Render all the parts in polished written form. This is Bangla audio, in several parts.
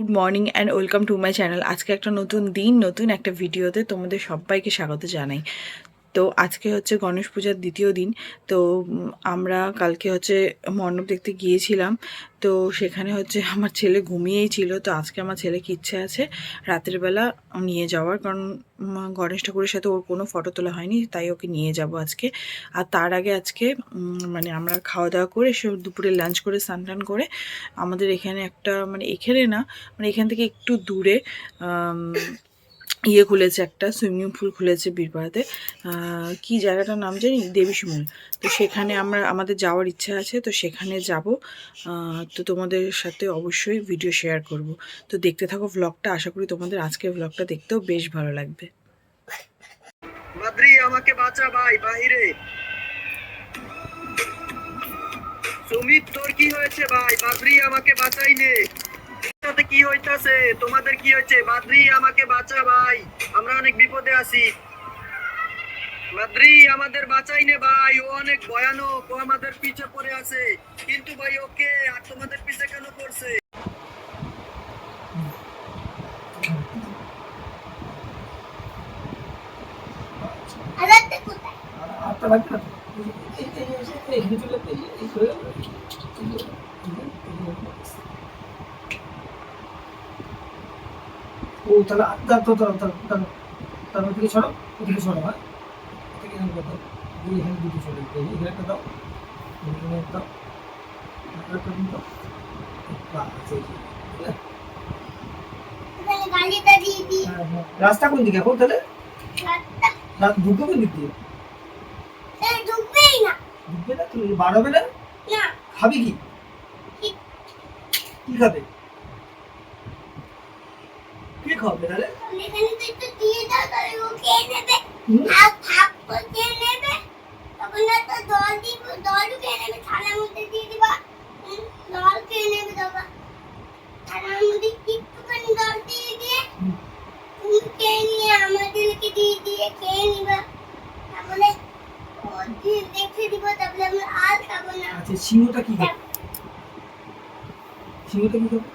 Good morning and welcome to my channel. আজকে একটা নতুন দিন, নতুন একটা ভিডিওতে তোমাদের সবাইকে স্বাগত জানাই। তো আজকে হচ্ছে গণেশ পূজার দ্বিতীয় দিন। তো আমরা কালকে হচ্ছে মণ্ডপ দেখতে গিয়েছিলাম। তো সেখানে হচ্ছে আমার ছেলে ঘুমিয়েই ছিল। তো আজকে আমার ছেলেকে ইচ্ছে আছে রাতের বেলা নিয়ে যাওয়ার, কারণ গণেশ ঠাকুরের সাথে ওর কোনো ফটো তোলা হয়নি, তাই ওকে নিয়ে যাব আজকে। আর তার আগে আজকে মানে আমরা খাওয়া দাওয়া করে দুপুরে লাঞ্চ করে স্নান টান করে আমাদের এখানে একটা মানে এখানে না মানে এখান থেকে একটু দূরে খুলেছে, একটা সুইমিং পুল খুলেছে বীরপাড়াতে। কি জায়গাটার নাম জানি, দেবীশমূল। তো সেখানে আমাদের যাওয়ার ইচ্ছা আছে, তো সেখানে যাব। তো তোমাদের সাথে অবশ্যই ভিডিও শেয়ার করব। তো দেখতে থাকো ভ্লগটা, আশা করি তোমাদের আজকের ভ্লগটা দেখতেও বেশ ভালো লাগবে। মাদ্রি আমাকে বাঁচা ভাই, বাহিরে। সুমিত তোর কি হয়েছে ভাই? মাদ্রি আমাকে বাঁচাই নে। সাথে কি হইতাছে? তোমাদের কি হয়েছে? মাদ্রি আমাকে বাঁচা ভাই, আমরা অনেক বিপদে আছি। মাদ্রি আমাদের বাঁচাই নে ভাই, ও অনেক ভয়ানক, ও আমাদের পিছে পড়ে আছে। কিন্তু ভাই ওকে আর তোমাদের পিছে কেন পড়ছে? ও তাহলে তার থেকে ছড়ো, ওদিকে ছড়ো, হ্যাঁ থেকে এখানে দাও, দিয়ে এখানে দুটো ছড়ো, এখানে একটা দাও, এখানে একটা দাও, একটা দাও, রাস্তা কোন দিকে এখন তাহলে? ঢুকবে কোন দিক দিয়ে? ঢুকবে না, তুমি বার হবে না। খাবি কি? কি খাবে? কি খাবে তাহলে? এখানে তো একটু দিয়ে দাও, তাহলে ও খেয়ে নেবে। আর থাকবো খেয়ে নেবে, তখন তো জল দিব, জল খেয়ে নেবে, থালার মধ্যে দিয়ে দিবা। জল খেয়ে নেবে, বাবা থালার মধ্যে একটুখানি জল দিয়ে দিয়ে তুমি খেয়ে নিয়ে আমাদেরকে দিয়ে দিয়ে খেয়ে নিবা। তাহলে ও দিয়ে দেখে দিব, তাহলে আমরা আর খাবো না। আচ্ছা সিংহটা কি খাবে? সিংহটা কি খাবে?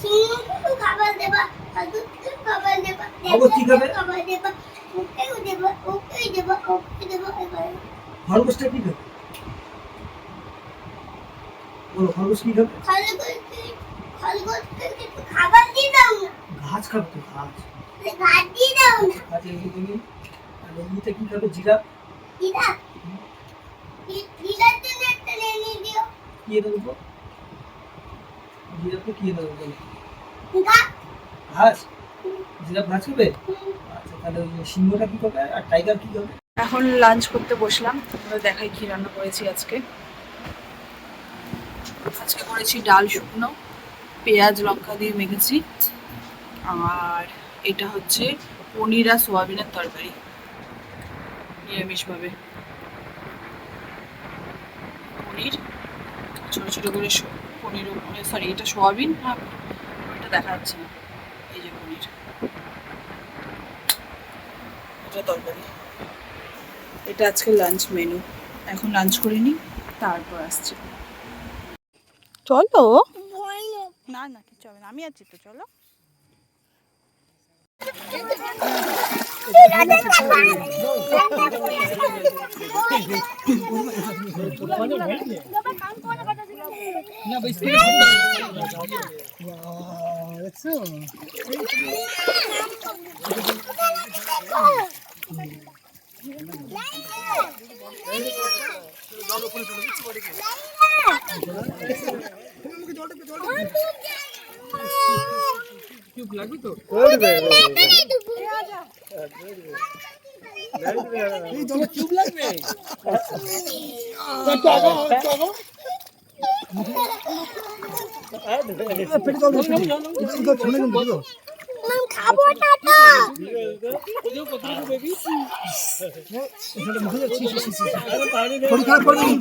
সিংহকে খাবার দেবা, দুধকে খাবার দেবা, খাবার দেবা, ওকেও দেবা, ওকেই দেবা, ওকে দেবা। এবারে খরগোশটা কি খাবে? বলো খরগোশ কি খাবে? খরগোশকে খাবার দিয়ে দাও না। ঘাস খাবে তো, ঘাস দিয়ে দাও না। আচ্ছা এই তুমি আর এমনিতে কি খাবে? জিরাফ। জিরাফ জন্য একটা রেনি দিও। কি দেবো? জিরাফকে কি দেবো বলো? ঘাস। জিরাফ ঘাস খাবে? আচ্ছা তাহলে ওই সিংহটা কি খাবে আর টাইগার কি খাবে? এখন লাঞ্চ করতে বসলাম। আমরা দেখাই কি রান্না করেছি আজকে। করেছি ডাল শুকনো, পেঁয়াজ লঙ্কা দিয়ে মেখেছি। আর এটা হচ্ছে পনির আর সোয়াবিনের তরকারি, নিরামিষভাবে। পনির ছোটো ছোটো করে, পনির সরি এটা সোয়াবিন, হ্যাঁ এটা দেখা যাচ্ছে না, এই যে পনির, এটা তরকারি। এটা আজকে লাঞ্চ মেনু। এখন লাঞ্চ করে নিই, তারপর আসছি। চলো না না কিছু হবে না, আমি আছি তো, চলো। লাগবে তো এই জলে কিউব লাগবে। খাবো না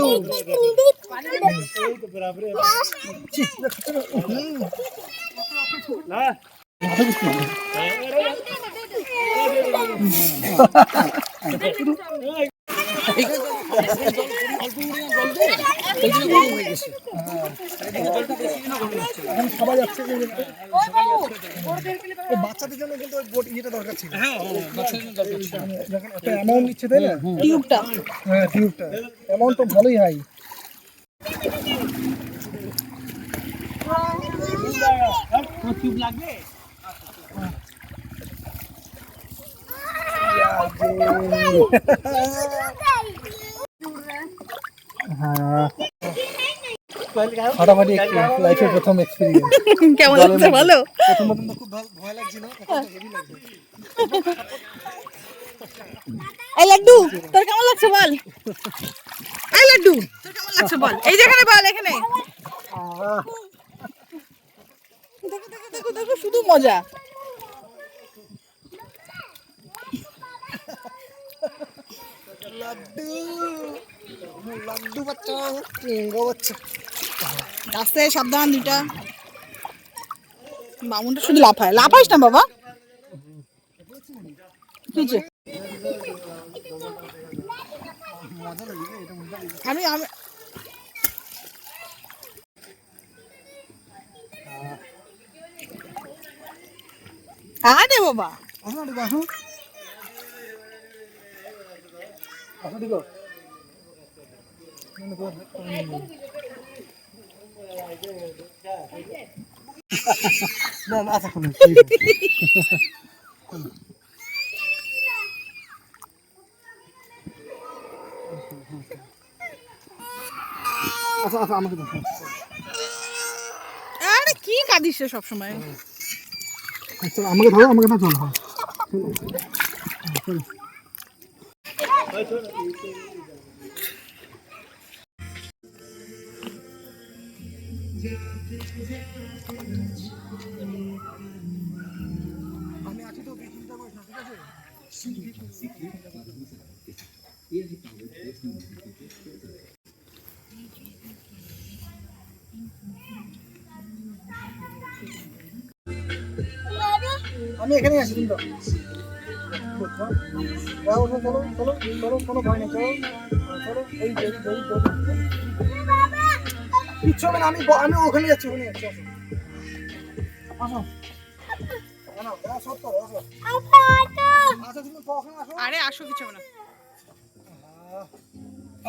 তো এখন সবাই যাচ্ছে বাচ্চাদের জন্য কিন্তু ওই বোট ইয়েটা দরকার ছিল। একটা অ্যামাউন্ট দিচ্ছে তাই না? টিউবটা হ্যাঁ টিউবটা অ্যামাউন্ট তো ভালোই হাই। হ্যাঁ ফাটাফাটি লাইফের প্রথম এক্সপিরিয়েন্স। কেমন লাগছে ভালো? প্রথম প্রথম তো খুব ভয় লাগছিল, এখন তো হেভি লাগছে। এই লাড্ডু তোর কেমন লাগছে বল? এই লাড্ডু তোর কেমন লাগছে বল? এই যেখানে বল, এখানে দেখো দেখো দেখো দেখো, শুধু মজা। লাড্ডু লাড্ডু বাচ্চা টেঙ্গো বাচ্চা। রাস্তায় সাবধান, দুইটা বামুনটা শুধু লাফায়। লাফাইস না বাবা, নিচে। আমি আমি আরে বাবা আসো না আসো আসো দিগো না না আচ্ছা শুনুন আচ্ছা আচ্ছা আমাকে দাও। আরে কি কাঁদিস রে সবসময়? আচ্ছা আমাকে ধরো, আমাকে না চলো। আমি আছি তো, চিন্তা করিস না, ঠিক আছে? আমি এখানেই আছি, তুমি চলো চলো চলো চলো, কোনো ভয় নেই, চলো চলো। এই কিচ্ছু হবে না, আমি ওখানে যাচ্ছি, ওখানে যাচ্ছি। আসো আসো সব করো, আসো আচ্ছা তুমি কখন আসো? আরে আসো, কিছু হবে না।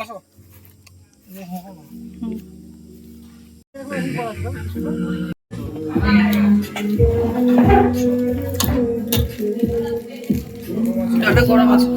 আসো ডাটা গরম আছে।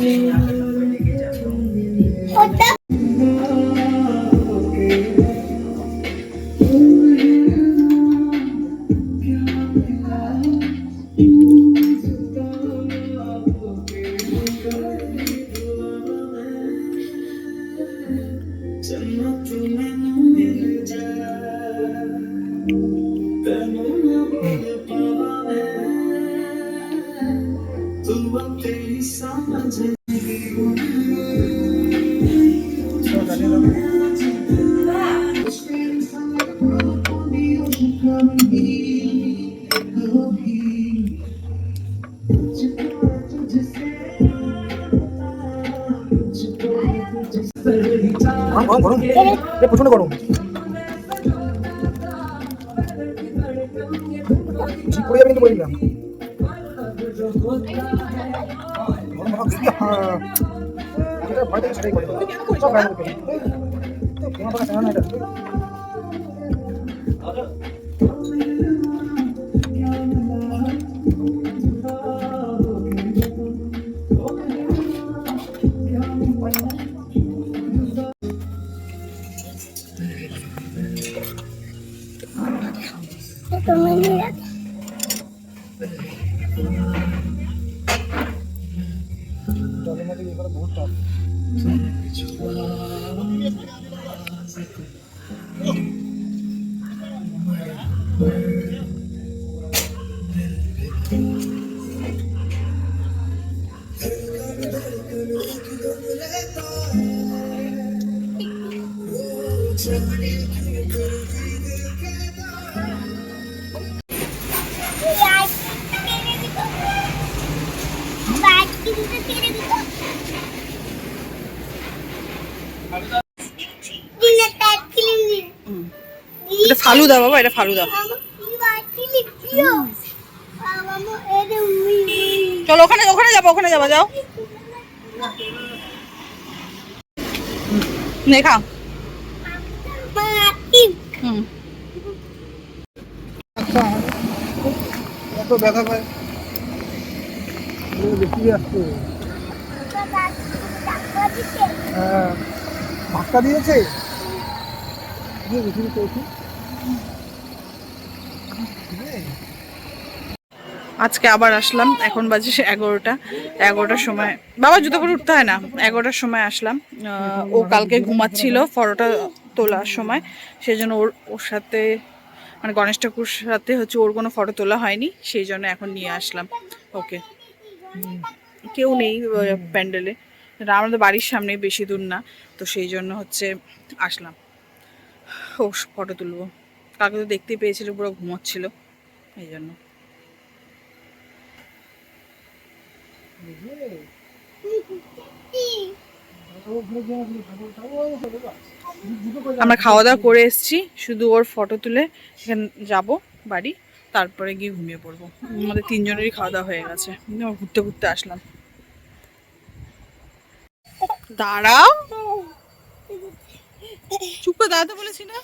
গরম প্রচন্ড গরম, পড়ে যাবে কিন্তু বলে দিলাম। ভয় থেকে সেটাই করে সব গায়ে করে কোনো টাকা জানা না এটা। জলের মধ্যে ইয়ে করা বহুত টাফ। ফালুদা বাবা, এটা ফালুদা। চলো ওখানে ওখানে যাবো, ওখানে যাবো, যাও। নে খা। হুম। আচ্ছা এত ব্যথা পায় বেশি আসছে। হ্যাঁ ধাক্কা দিয়েছে বেশি চলছে। আজকে আবার আসলাম, এখন বাজে 11টা। 11টার সময় বাবা জুতো পরে উঠতে হয় না, 11টার সময় আসলাম। ও কালকে ঘুমাচ্ছিল ফটোটা তোলার সময়, সেই জন্য ওর সাথে মানে গণেশ ঠাকুর সাথে হচ্ছে ওর কোনো ফটো তোলা হয়নি, সেই জন্য এখন নিয়ে আসলাম ওকে। কেউ নেই প্যান্ডেলে, আমাদের বাড়ির সামনে, বেশি দূর না, তো সেই জন্য হচ্ছে আসলাম ও ফটো তুলবো। কালকে তো দেখতেই পেয়েছিল পুরো ঘুমোচ্ছিল, এই জন্য। আমরা খাওয়া দাওয়া করে এসেছি, শুধু ওর ফটো তুলে এখানে যাবো বাড়ি, তারপরে গিয়ে ঘুমিয়ে পড়বো। আমাদের তিনজনেরই খাওয়া দাওয়া হয়ে গেছে, ঘুরতে ঘুরতে আসলাম। দাঁড়াও, চুপ করে দাঁড়াতে বলেছি না।